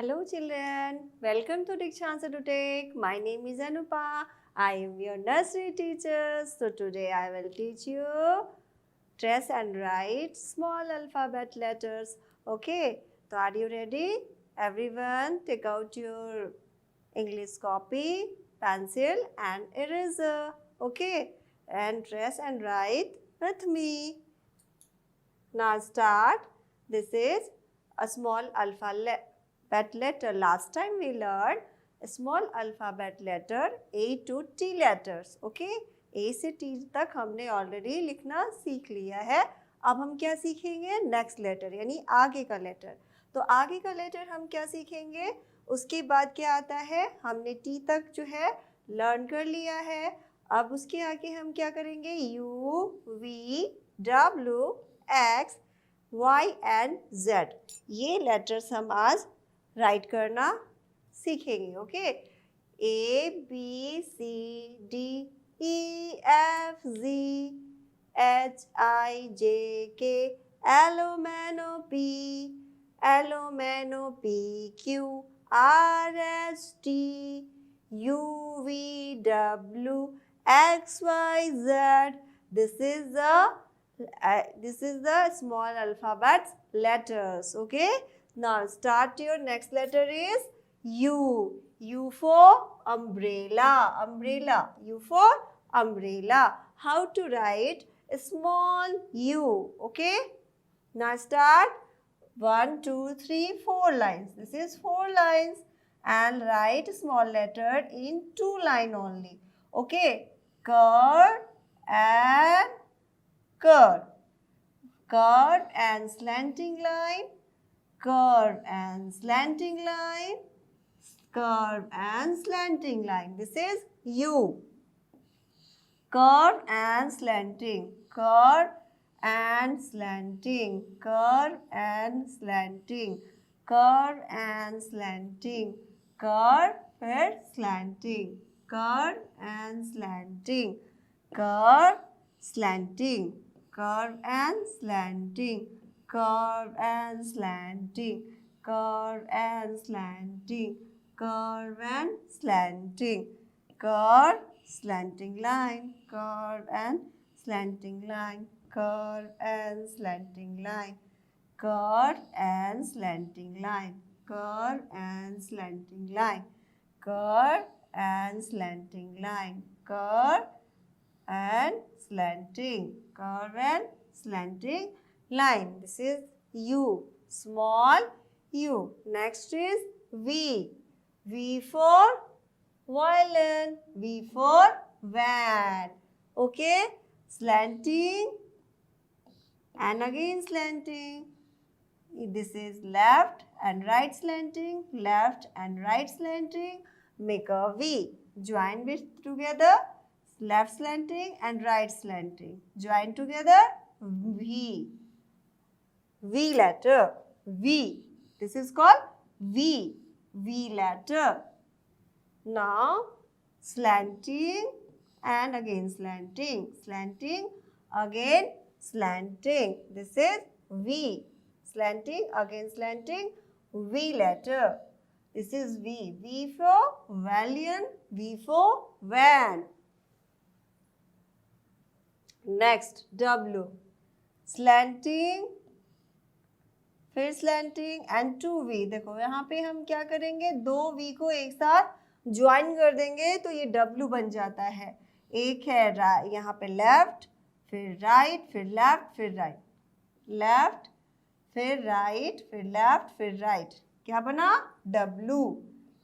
Hello children, welcome to Dikshansa to Take. My name is Anupa. I am your nursery teacher. So today I will teach you trace and write small alphabet letters. Okay, so are you ready? Everyone take out your English copy, pencil and eraser. Okay, and trace and write with me. Now start. This is a small alphabet letter. Last time we learned a small alphabet letter A to T letters. Okay? A से T तक हमने already लिखना सीख लिया है. अब हम क्या सीखेंगे? नेक्स्ट लेटर यानी आगे का लेटर. तो आगे का लेटर हम क्या सीखेंगे? उसके बाद क्या आता है? हमने T तक जो है लर्न कर लिया है. अब उसके आगे हम क्या करेंगे? U, V, W, X, Y and Z. ये लेटर्स हम आज राइट करना सीखेंगे. Okay, A, B, C, D, E, F, Z, H, I, J, K, L, M, N, O, P, L, M, N, O, P, Q, R, S, T, U, V, W, X, Y, Z. This is the small alphabet letters. Okay, now start. Your next letter is U. U for umbrella. U for umbrella. How to write a small U? Okay, now start. 1, 2, 3, 4 lines. This is 4 lines and write small letter in 2 line only. Okay, curve and curve and slanting line, curve and slanting line, curve and slanting line. This is U. Curve and slanting, curve and slanting, curve and slanting, curve and slanting, curve and slanting, curve and slanting, curve, slanting, curve and slanting, curve and slanting, curve and slanting, curve and slanting, curve, slanting line, curve and slanting line, curve and slanting line, curve and slanting line, curve and slanting line, curve and slanting line, curve and slanting, curve and slanting line. This is U, small U. Next is V. V for violin, V for van. Okay, slanting and again slanting. This is left and right slanting, left and right slanting. Make a V. Join it together. Left slanting and right slanting. Join together. V. V letter. V. This is called V. V letter. Now slanting and again slanting. Slanting again slanting. This is V. Slanting again slanting. V letter. This is V. V for valiant. V for van. Next W. Slanting, फिर slanting and 2V. देखो यहाँ पे हम क्या करेंगे? 2V को एक साथ ज्वाइन कर देंगे तो ये W बन जाता है. एक है यहाँ पे लेफ्ट, फिर राइट, फिर लेफ्ट, फिर राइट, लेफ्ट, फिर राइट, फिर लेफ्ट, फिर राइट. क्या बना? W.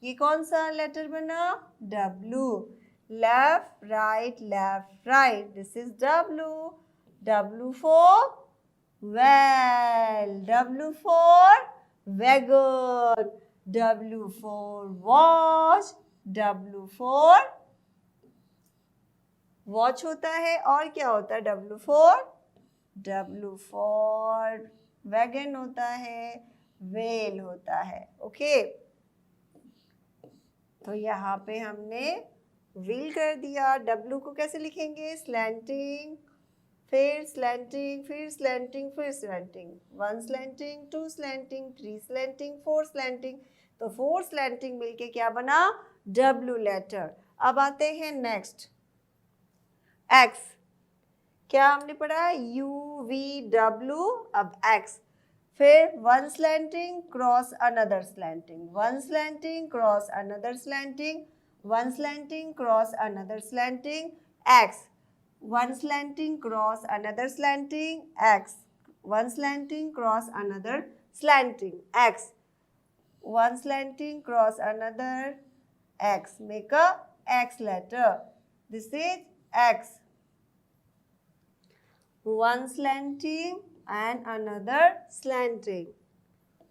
ये कौन सा लेटर बना? W. Left, right, left, right. This is W. W for well. W for wagon. W for watch. W for watch होता है और क्या होता है? W for wagon होता है, whale होता है. ओके, तो यहाँ पे हमने व्हील कर दिया. W को कैसे लिखेंगे? स्लैंटिंग, फिर स्लैंटिंग, फिर स्लैंटिंग, फिर slanting. 1 slanting, 2 slanting, 3 slanting, 4 slanting. तो 4 स्लैंटिंग मिलके क्या बना, W लेटर। अब आते हैं नेक्स्ट, X। क्या हमने पढ़ा, UVW, अब X। फिर one slanting cross another slanting, one slanting cross another slanting, one slanting cross another slanting, X। One slanting cross another slanting, X। One slanting cross another slanting, X। one slanting cross another, X. Make a X letter. This is X. One slanting and another slanting.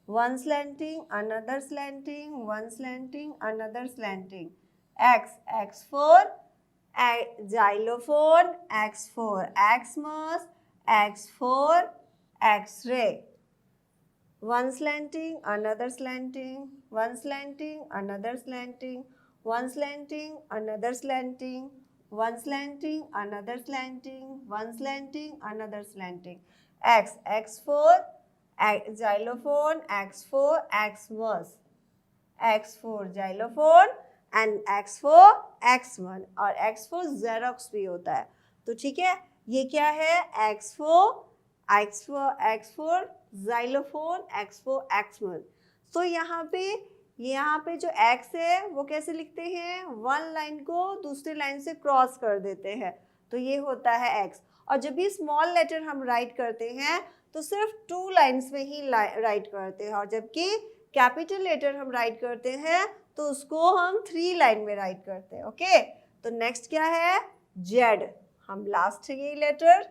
One slanting, another slanting, one slanting, another slanting. X. X for xylophone, X for Xmas, X for X-ray. One slanting, another slanting, one slanting, another slanting, one slanting, another slanting, one slanting, another slanting, one slanting, another slanting. X. X for xylophone, X for Xmas, X for xylophone and X for X1 और X for Xerox भी होता है। तो ठीक है, ये क्या है, X for xylophone, X for Xmas। तो यहाँ पे जो X है वो कैसे लिखते हैं, वन लाइन को दूसरी लाइन से क्रॉस कर देते हैं, तो ये होता है X। और जब भी स्मॉल लेटर हम राइट करते हैं तो सिर्फ 2 लाइन्स में ही राइट करते हैं, और जबकि कैपिटल लेटर हम राइट करते हैं तो उसको हम 3 लाइन में राइट करते हैं। ओके, तो नेक्स्ट क्या है, Z। हम लास्ट है ये लेटर।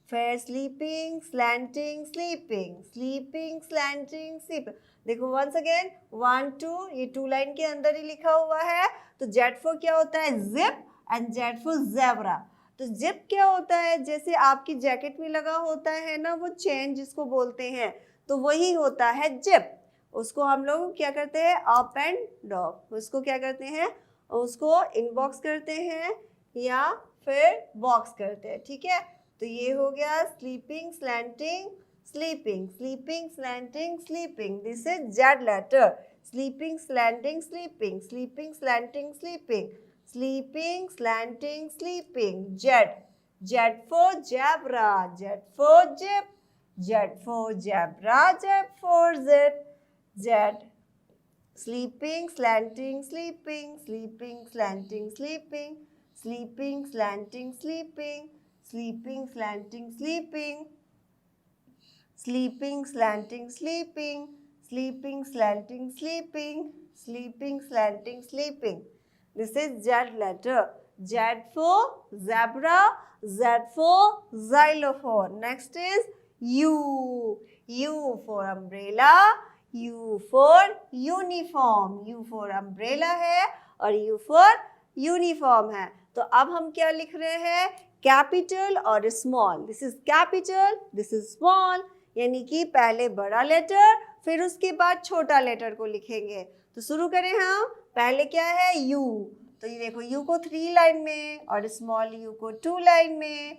फिर sleeping, slanting, sleeping, sleeping, slanting, sleeping. देखो वंस अगेन 1 2, ये 2 लाइन के अंदर ही लिखा हुआ है। तो Z फॉर क्या होता है, zip, and Z for zebra. तो जिप क्या होता है, जैसे आपकी जैकेट में लगा होता है ना वो चेन जिसको बोलते हैं, तो वही होता है जिप। उसको हम लोग क्या करते हैं, अप एंड डाउन, उसको क्या करते हैं, उसको इनबॉक्स करते हैं या फिर बॉक्स करते हैं। ठीक है, तो ये हो गया sleeping, slanting, sleeping, sleeping, slanting, sleeping. This is Z letter. Sleeping, slanting, sleeping, sleeping, slanting, sleeping, sleeping, slanting, sleeping, Z. Z for zebra, Z for zip, Z for zebra, Z for zip, Z. Sleeping, slanting, sleeping, sleeping, slanting, sleeping, sleeping, slanting, sleeping, sleeping, slanting, sleeping, sleeping, slanting, sleeping, sleeping, slanting, sleeping, sleeping, slanting, sleeping. This is Z letter. Z for zebra, Z for xylophone. Next is U. U for umbrella, U for uniform, U for umbrella है और U for uniform है। तो अब हम क्या लिख रहे हैं, कैपिटल और small. This is capital, this is small, यानी कि पहले बड़ा लेटर फिर उसके बाद छोटा लेटर को लिखेंगे। तो शुरू करें हम, पहले क्या है U, तो ये देखो U को 3 लाइन में और स्मॉल U को 2 लाइन में।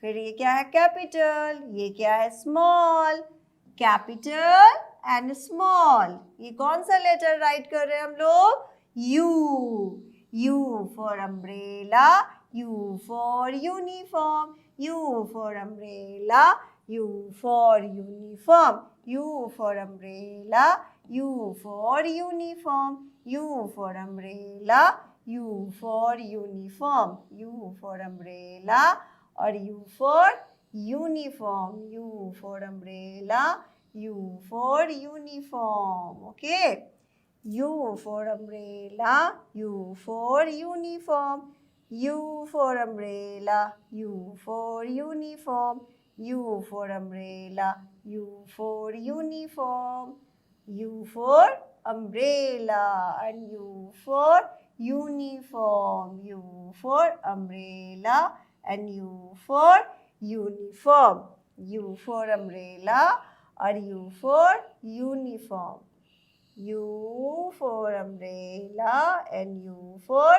फिर ये क्या है कैपिटल, ये क्या है स्मॉल, कैपिटल एंड स्मॉल। ये कौन सा लेटर राइट कर रहे हैं हम लोग, U। U for umbrella, U for uniform, U for umbrella, U for uniform, U for umbrella, U for uniform, U for umbrella, U for uniform, U for umbrella और U for uniform, U for umbrella, U for uniform. Okay, U for umbrella, U for uniform, U for umbrella, U for uniform, U for umbrella, U for uniform, U for umbrella and U for uniform, U for umbrella and U for uniform, U for umbrella और U for uniform, U for umbrella and U for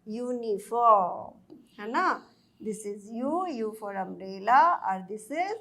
uniform, है ना। This is U for umbrella और this is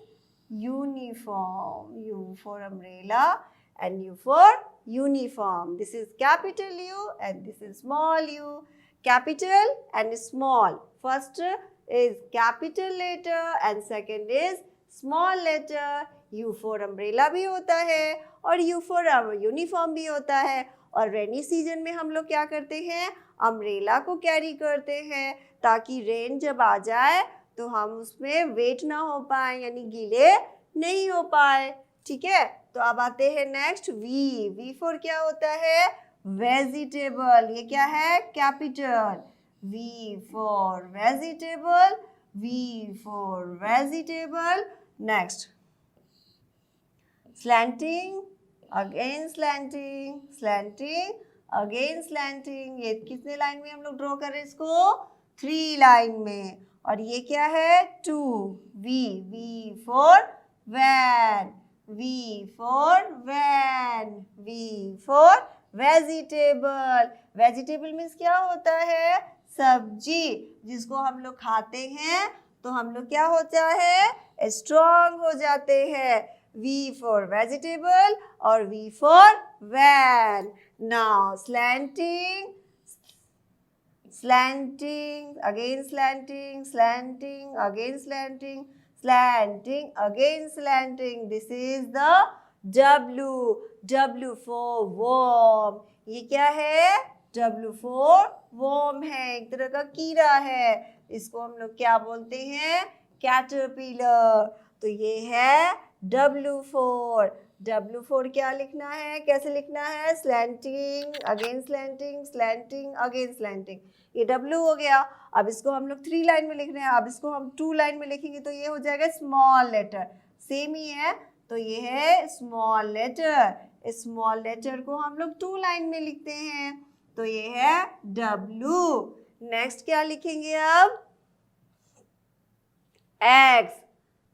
uniform, U for umbrella and U for uniform. This is capital U and this is small u. Capital and small. First is capital letter and second is small letter. U for umbrella भी होता है और U for uniform भी होता है. और rainy season में हम लोग क्या करते हैं, अम्ब्रेला को कैरी करते हैं ताकि रेन जब आ जाए तो हम उसमें वेट ना हो पाए, यानी गीले नहीं हो पाए. ठीक है, तो अब आते हैं नेक्स्ट वी. वी फॉर क्या होता है, वेजिटेबल. ये क्या है, capital. V for vegetable. V for vegetable. Next slanting, again slanting, slanting again slanting. ये कितने लाइन में हम लोग ड्रॉ कर रहे हैं इसको, 3 लाइन में. और ये क्या है, 2. V, V for van. V for van. V for vegetable. Vegetable means क्या होता है, सब्जी जिसको हम लोग खाते हैं तो हम लोग क्या होता है, स्ट्रॉन्ग हो जाते हैं. V for vegetable और V for van. Now slanting, slanting, again slanting, slanting, again slanting, slanting, again slanting. This is the W. W for worm. ये क्या है, W for worm है, एक तरह का कीड़ा है. इसको हम लोग क्या बोलते हैं, कैटरपिलर. तो ये है W4. W4 क्या लिखना है, कैसे लिखना है, slanting again slanting, slanting again slanting. ये W हो गया. अब इसको हम लोग 3 लाइन में लिख रहे हैं. अब इसको हम 2 लाइन में लिखेंगे तो ये हो जाएगा स्मॉल लेटर. सेम ही है, तो ये है स्मॉल लेटर. स्मॉल लेटर को हम लोग 2 लाइन में लिखते हैं तो ये है W. नेक्स्ट क्या लिखेंगे अब, X.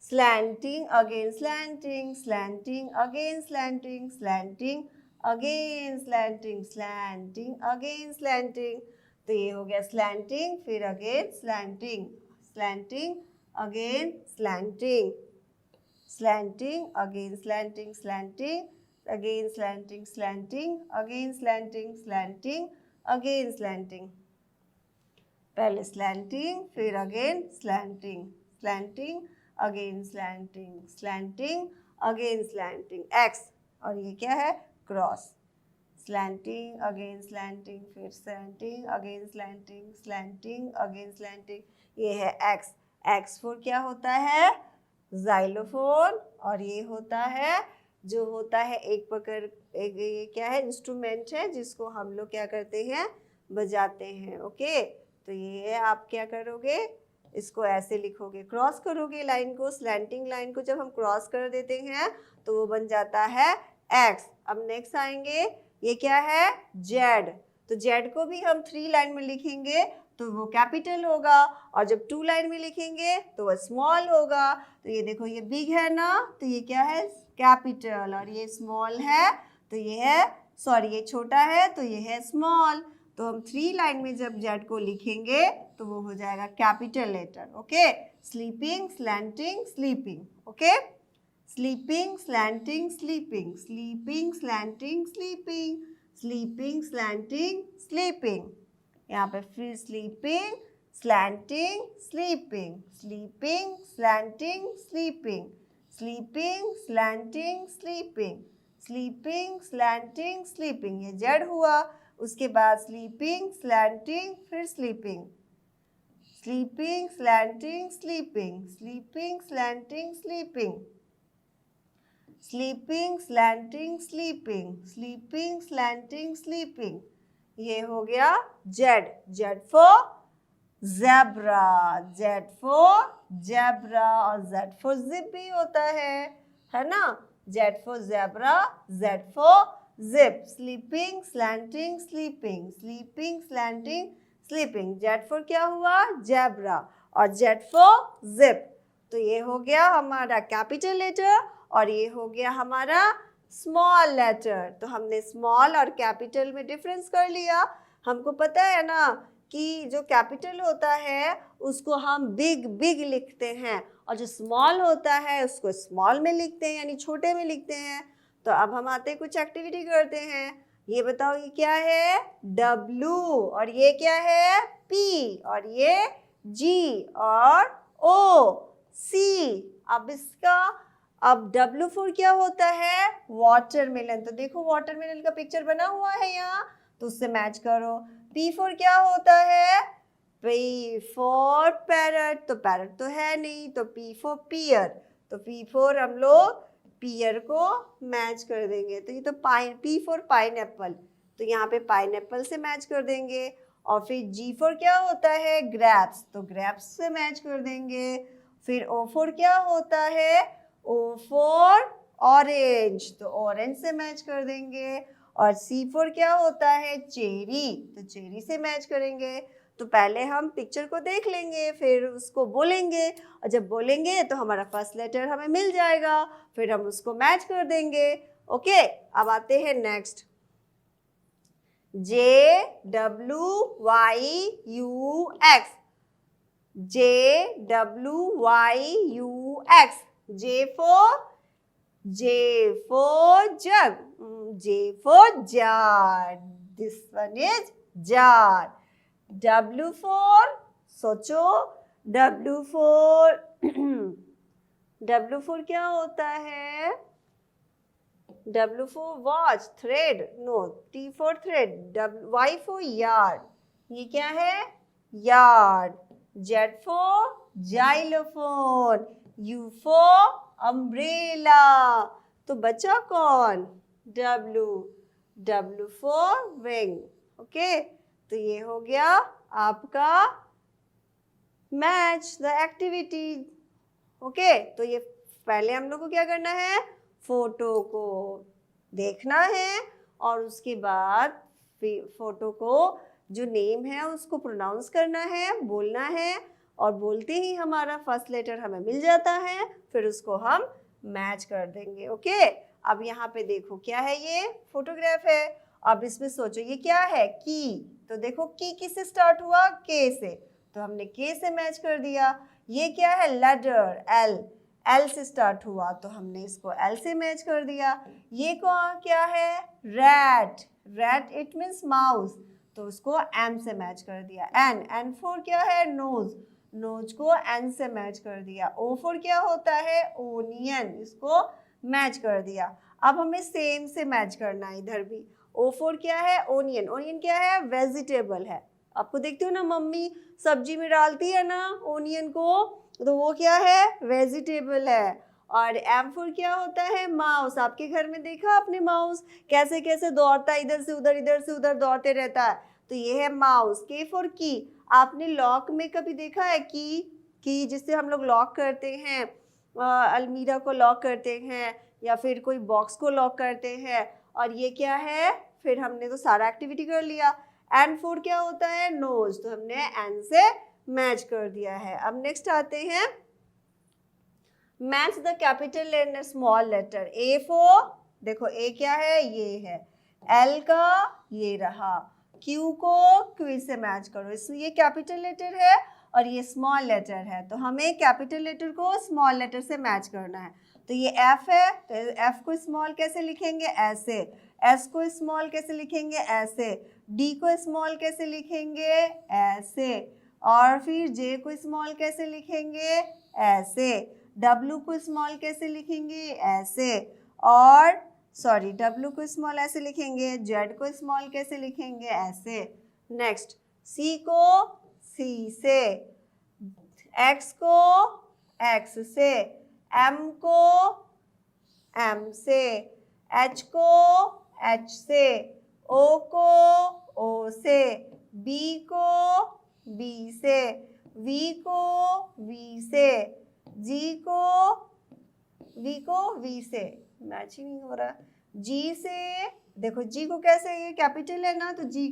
Slanting again slanting, slanting again slanting, slanting again slanting, slanting again slanting. तो ये हो गया slanting, फिर again slanting, slanting again slanting, slanting again slanting, slanting again slanting, slanting again slanting, slanting again slanting. पहले slanting, फिर again slanting, slanting again slanting, slanting again slanting. X. और ये क्या है, क्रॉस. स्लैंटिंग अगेन स्लैंटिंग, फिर slanting again slanting, slanting again slanting. ये है X. X for क्या होता है, जाइलोफोन. और ये होता है, जो होता है एक पकड़, एक ये क्या है, इंस्ट्रूमेंट है जिसको हम लोग क्या करते हैं, बजाते हैं. ओके, तो ये आप क्या करोगे, इसको ऐसे लिखोगे, क्रॉस करोगे लाइन को. स्लैंटिंग लाइन को जब हम क्रॉस कर देते हैं तो वो बन जाता है X. अब नेक्स्ट आएंगे, ये क्या है, Z. तो Z को भी हम 3 लाइन में लिखेंगे तो वो कैपिटल होगा, और जब 2 लाइन में लिखेंगे तो वो स्मॉल होगा. तो ये देखो, ये बिग है ना, तो ये क्या है, कैपिटल. और ये स्मॉल है तो ये है, सॉरी ये छोटा है तो ये है स्मॉल. तो हम 3 लाइन में जब Z को लिखेंगे तो वो हो जाएगा capital letter. Okay, sleeping, slanting, sleeping. Okay, sleeping, slanting, sleeping, sleeping, slanting, sleeping, sleeping, slanting, sleeping. यहाँ पे फिर sleeping, slanting, sleeping, sleeping, slanting, sleeping, sleeping, slanting, sleeping, sleeping, slanting, sleeping. ये Z हुआ. उसके बाद स्लीपिंग, स्लैंटिंग, फिर sleeping, sleeping, slanting, sleeping, sleeping, slanting, sleeping, sleeping, slanting, sleeping, sleeping, slanting, sleeping. ये हो गया Z. Z for zebra, Z for zebra. और Z for zip भी होता है ना. Z for zebra, Z for zip. Sleeping, slanting, sleeping, sleeping, slanting, sleeping. Z for क्या हुआ, zebra. और Z for zip. तो ये हो गया हमारा कैपिटल लेटर और ये हो गया हमारा स्मॉल लेटर. तो हमने स्मॉल और कैपिटल में डिफरेंस कर लिया. हमको पता है ना कि जो कैपिटल होता है उसको हम बिग बिग लिखते हैं और जो स्मॉल होता है उसको स्मॉल में लिखते हैं, यानी छोटे में लिखते हैं. तो अब हम आते हैं कुछ एक्टिविटी करते हैं। ये बताओ ये क्या है? W और ये क्या है? P और ये G और O C। अब W4 क्या होता है? वाटरमेलन। तो देखो वाटरमेलन का पिक्चर बना हुआ है यहाँ, तो उससे मैच करो। P4 क्या होता है? P for parrot. तो पैरट तो है नहीं, तो P for पियर। तो P4 हम लोग पियर को मैच कर देंगे। तो ये तो P for पाइनएप्पल, तो यहाँ पे पाइनएप्पल से मैच कर देंगे। और फिर G4 क्या होता है? ग्रेप्स। तो ग्रेप्स से मैच कर देंगे। फिर O4 क्या होता है? O for orange. तो ऑरेंज से मैच कर देंगे। और C4 क्या होता है? चेरी। तो चेरी से मैच करेंगे। तो पहले हम पिक्चर को देख लेंगे, फिर उसको बोलेंगे, और जब बोलेंगे तो हमारा फर्स्ट लेटर हमें मिल जाएगा, फिर हम उसको मैच कर देंगे। ओके, अब आते हैं next. JWYUX। JWYUX। J for jug. J for jar. This one is jar. W for सोचो, W4 क्या होता है? W for watch, thread, no, T for thread, Y for yard, ये क्या है? Yard. Z for xylophone, U for umbrella, तो बचा कौन? W for wing. ओके, तो ये हो गया आपका मैच द एक्टिविटी। ओके, तो ये पहले हम लोग को क्या करना है? फोटो को देखना है और उसके बाद फोटो को जो नेम है उसको प्रोनाउंस करना है, बोलना है, और बोलते ही हमारा फर्स्ट लेटर हमें मिल जाता है, फिर उसको हम मैच कर देंगे। ओके, अब यहाँ पे देखो क्या है? ये फोटोग्राफ है। अब इसमें सोचो ये क्या है? की। तो देखो की किससे स्टार्ट हुआ? के से, तो हमने के से मैच कर दिया। ये क्या है? लैडर, एल से स्टार्ट हुआ, तो हमने इसको एल से मैच कर दिया। ये क्या है? रैट इट मीन्स माउस, तो उसको एम से मैच कर दिया। एन फोर क्या है? नोज को एन से मैच कर दिया। ओ फोर क्या होता है? ओनियन, इसको मैच कर दिया। अब हमें सेम से मैच करना है इधर भी। O4 क्या है? ओनियन क्या है? वेजिटेबल है। आपको देखते हो ना, मम्मी सब्जी में डालती है ना ओनियन को, तो वो क्या है? वेजिटेबल है। और M4 क्या होता है? माउस। आपके घर में देखा आपने माउस कैसे कैसे दौड़ता है, इधर से उधर दौड़ते रहता है, तो ये है माउस। K4 की। आपने लॉक में कभी देखा है की जिससे हम लोग लॉक करते हैं, अलमीरा को लॉक करते हैं या फिर कोई बॉक्स को लॉक करते हैं। और ये क्या है? फिर हमने तो सारा एक्टिविटी कर लिया। N4 क्या होता है? नोज, तो हमने N से मैच कर दिया है। अब नेक्स्ट आते हैं, match the capital and small letter. A4, देखो A क्या है? ये है। L का ये रहा। Q को Q से मैच करो, इसमें ये कैपिटल लेटर है और ये स्मॉल लेटर है, तो हमें कैपिटल लेटर को स्मॉल लेटर से मैच करना है। तो ये F है, तो F को स्मॉल कैसे लिखेंगे? ऐसे। S को स्मॉल कैसे लिखेंगे? ऐसे। D को स्मॉल कैसे लिखेंगे? ऐसे। और फिर J को स्मॉल कैसे लिखेंगे? ऐसे। W को स्मॉल कैसे लिखेंगे? ऐसे। और W को स्मॉल ऐसे लिखेंगे। Z को स्मॉल कैसे लिखेंगे? ऐसे। नेक्स्ट, C को C से, X को X से, M को M से, H को H से, O को O से, B को B से, V को V से, G को V से, मैच ही नहीं हो रहा। G से, देखो G को कैसे, ये कैपिटल है ना, तो G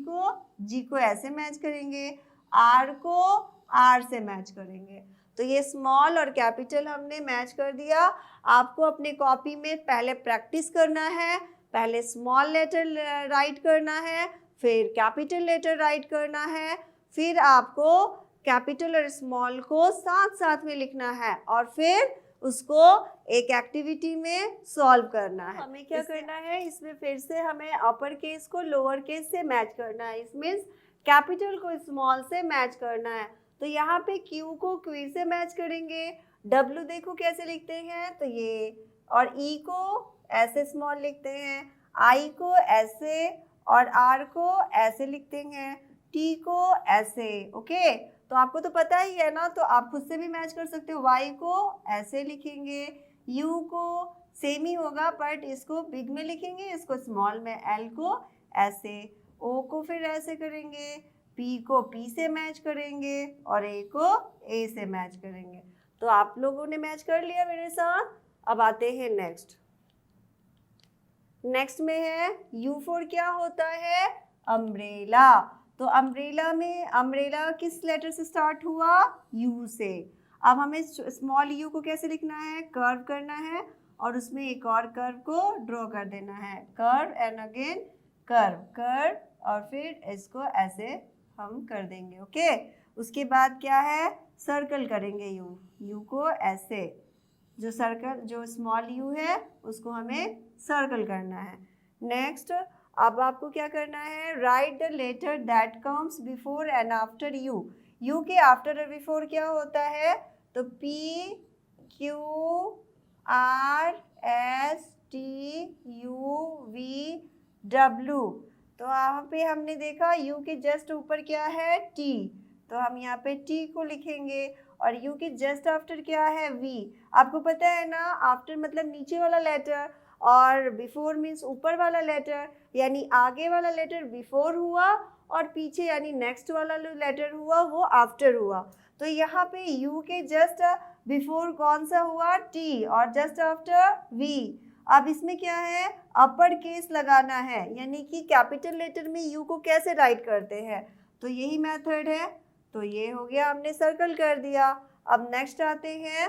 को ऐसे मैच करेंगे। R को R से मैच करेंगे। तो ये स्मॉल और कैपिटल हमने मैच कर दिया। आपको अपने कॉपी में पहले प्रैक्टिस करना है, पहले स्मॉल लेटर राइट करना है, फिर कैपिटल लेटर राइट करना है, फिर आपको कैपिटल और स्मॉल को साथ साथ में लिखना है, और फिर उसको एक एक्टिविटी में सॉल्व करना है। हमें क्या करना है, इसमें फिर से हमें अपर केस को लोअर केस से मैच करना है, इस मीन्स कैपिटल को स्मॉल से मैच करना है। तो यहाँ पे Q को Q से मैच करेंगे, W देखो कैसे लिखते हैं, तो ये, और E को ऐसे स्मॉल लिखते हैं, I को ऐसे, और R को ऐसे लिखते हैं, T को ऐसे। ओके, तो आपको तो पता ही है ना, तो आप खुद से भी मैच कर सकते हो। Y को ऐसे लिखेंगे, U को सेम ही होगा बट इसको बिग में लिखेंगे, इसको स्मॉल में, L को ऐसे, O को फिर ऐसे करेंगे, P को P से मैच करेंगे, और A को A से मैच करेंगे। तो आप लोगों ने मैच कर लिया मेरे साथ। अब आते हैं नेक्स्ट में है U4 क्या होता है, अम्ब्रेला। तो अम्ब्रेला में, अम्ब्रेला किस लेटर से स्टार्ट हुआ, U से। अब हमें स्मॉल u को कैसे लिखना है, कर्व करना है, और उसमें एक और कर्व को ड्रॉ कर देना है, curve and again curve, curve, और फिर इसको ऐसे हम कर देंगे। ओके, उसके बाद क्या है, सर्कल करेंगे u को ऐसे, जो सर्कल, जो स्मॉल u है उसको हमें सर्कल करना है। नेक्स्ट, अब आपको क्या करना है, write the letter that comes before and after U. U के आफ्टर और बिफोर क्या होता है, तो P Q R S T U V W। तो यहाँ पे हमने देखा U के जस्ट ऊपर क्या है, T, तो हम यहाँ पे T को लिखेंगे, और U के जस्ट आफ्टर क्या है, V। आपको पता है ना, आफ्टर मतलब नीचे वाला लेटर, और बिफोर मीन्स ऊपर वाला लेटर, यानी आगे वाला लेटर बिफोर हुआ, और पीछे यानी नेक्स्ट वाला लेटर हुआ वो आफ्टर हुआ। तो यहाँ पे U के जस्ट बिफोर कौन सा हुआ, T, और जस्ट आफ्टर V। अब इसमें क्या है, अपर केस लगाना है, यानी कि कैपिटल लेटर में U को कैसे राइट करते हैं, तो यही मेथड है। तो ये हो गया, हमने सर्कल कर दिया। अब नेक्स्ट आते हैं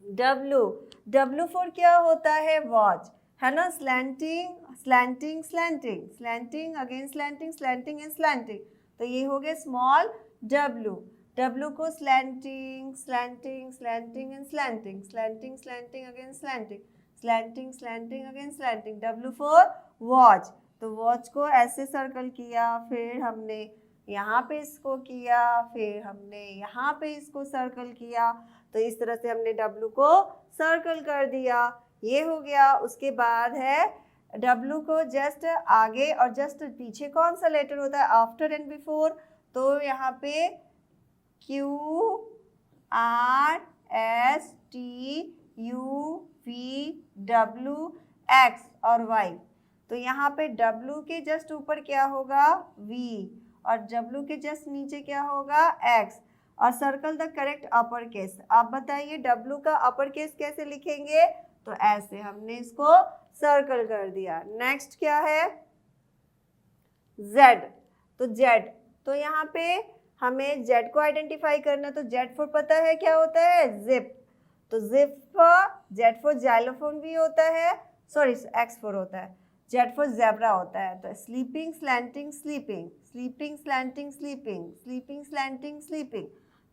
W। W फॉर क्या होता है, वॉच, है ना, slanting slanting slanting, slanting again slanting, slanting and slanting, तो ये हो गया स्मॉल W। W को slanting slanting slanting and slanting, slanting slanting again slanting, slanting slanting again slanting. W for watch, तो वॉच को ऐसे सर्कल किया, फिर हमने यहाँ पे इसको किया, फिर हमने यहाँ पे इसको सर्कल किया, तो इस तरह से हमने W को सर्कल कर दिया, ये हो गया। उसके बाद है W को जस्ट आगे और जस्ट पीछे कौन सा लेटर होता है, आफ्टर एंड बिफोर, तो यहाँ पे Q R S T U V W X और Y। तो यहाँ पे W के जस्ट ऊपर क्या होगा, V, और W के जस्ट नीचे क्या होगा, X, और circle the correct upper case. आप बताइए W का अपर केस कैसे लिखेंगे, तो ऐसे हमने इसको सर्कल कर दिया। नेक्स्ट क्या है, Z। तो Z, तो यहाँ पे हमें Z को आइडेंटिफाई करना, तो Z फॉर पता है क्या होता है, जिप, तो zip for, Z for xylophone भी होता है, सॉरी X फॉर होता है, Z फॉर ज़ेब्रा होता है। तो sleeping slanting sleeping, sleeping slanting sleeping, sleeping slanting sleeping,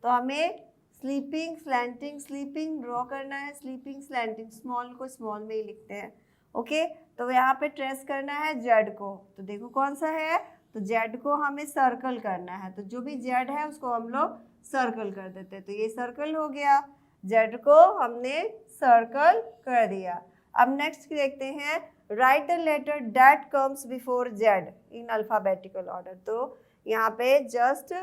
तो हमें स्लीपिंग स्लैंटिंग स्लीपिंग ड्रॉ करना है, स्लीपिंग स्लैंटिंग, स्मॉल को स्मॉल में ही लिखते हैं। ओके, तो यहाँ पे ट्रेस करना है Z को, तो देखो कौन सा है, तो Z को हमें सर्कल करना है, तो जो भी Z है उसको हम लोग सर्कल कर देते हैं, तो ये सर्कल हो गया, Z को हमने सर्कल कर दिया। अब नेक्स्ट देखते हैं, write the letter that comes before Z in alphabetical order. तो यहाँ पे just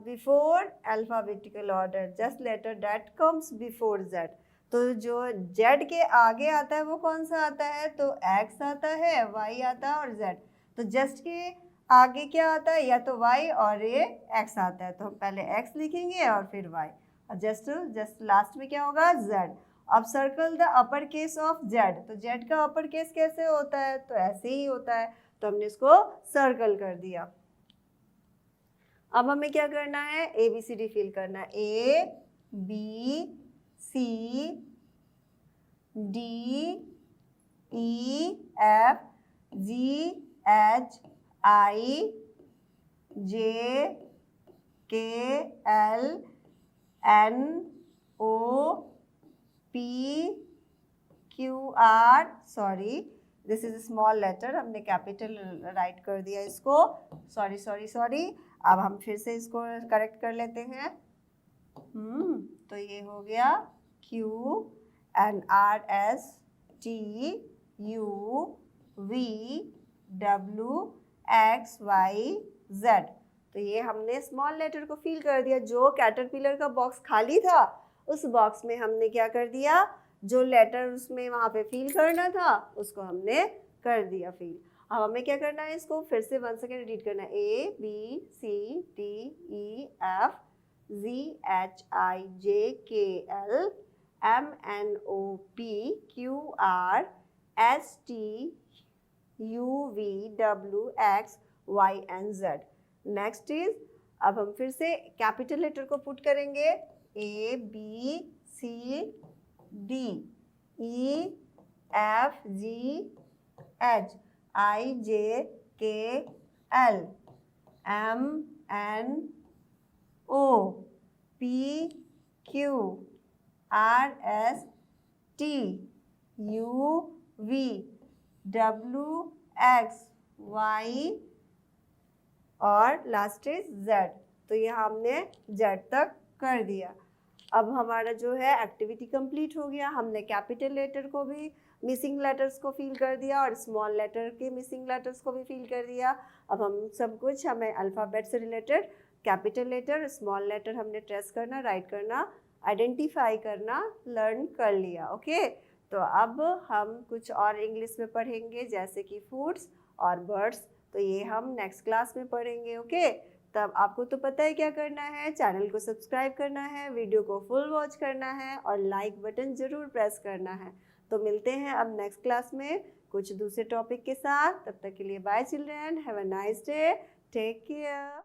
before alphabetical order, just letter that comes before Z। तो जो Z के आगे आता है वो कौन सा आता है, तो X आता है, Y आता है और Z। तो जस्ट के आगे क्या आता है, या तो Y और ये X आता है, तो हम पहले X लिखेंगे और फिर Y, और जस्ट लास्ट में क्या होगा, Z। अब circle the upper case of Z, तो Z का अपर केस कैसे होता है, तो ऐसे ही होता है, तो हमने इसको सर्कल कर दिया। अब हमें क्या करना है, ABCD फिल करना है, A B C D E F G H I J K L N O P Q R, sorry this is small letter, हमने कैपिटल राइट कर दिया इसको, सॉरी सॉरी सॉरी। अब हम फिर से इसको करेक्ट कर लेते हैं। तो ये हो गया Q and R S T U V W X Y Z। तो ये हमने स्मॉल लेटर को फिल कर दिया। जो कैटरपिलर का बॉक्स खाली था उस बॉक्स में हमने क्या कर दिया, जो लेटर उसमें वहाँ पे फिल करना था उसको हमने कर दिया फिल। अब हमें क्या करना है, इसको फिर से 1 सेकेंड रीड करना है। A B C D E F Z H I J K L M N O P Q R S T U V W X Y and Z। Next is, अब हम फिर से capital letter को put करेंगे। A B C D E F G H I J K L M N O P Q R S T U V W X Y और last is Z। तो ये हमने Z तक कर दिया। अब हमारा जो है एक्टिविटी कंप्लीट हो गया। हमने कैपिटल लेटर को भी, मिसिंग लेटर्स को फिल कर दिया और स्मॉल लेटर के मिसिंग लेटर्स को भी फिल कर दिया। अब हम सब कुछ, हमें अल्फ़ाबेट से related capital letter, small letter हमने ट्रेस करना, राइट करना, आइडेंटिफाई करना लर्न कर लिया। ओके, तो अब हम कुछ और इंग्लिश में पढ़ेंगे जैसे कि फूड्स और बर्ड्स। तो ये हम नेक्स्ट क्लास में पढ़ेंगे। ओके, तब आपको तो पता है क्या करना है, चैनल को सब्सक्राइब करना है, वीडियो को फुल वॉच करना है और लाइक बटन ज़रूर प्रेस करना है। तो मिलते हैं अब नेक्स्ट क्लास में कुछ दूसरे टॉपिक के साथ। तब तक के लिए bye children, have a nice day, take care.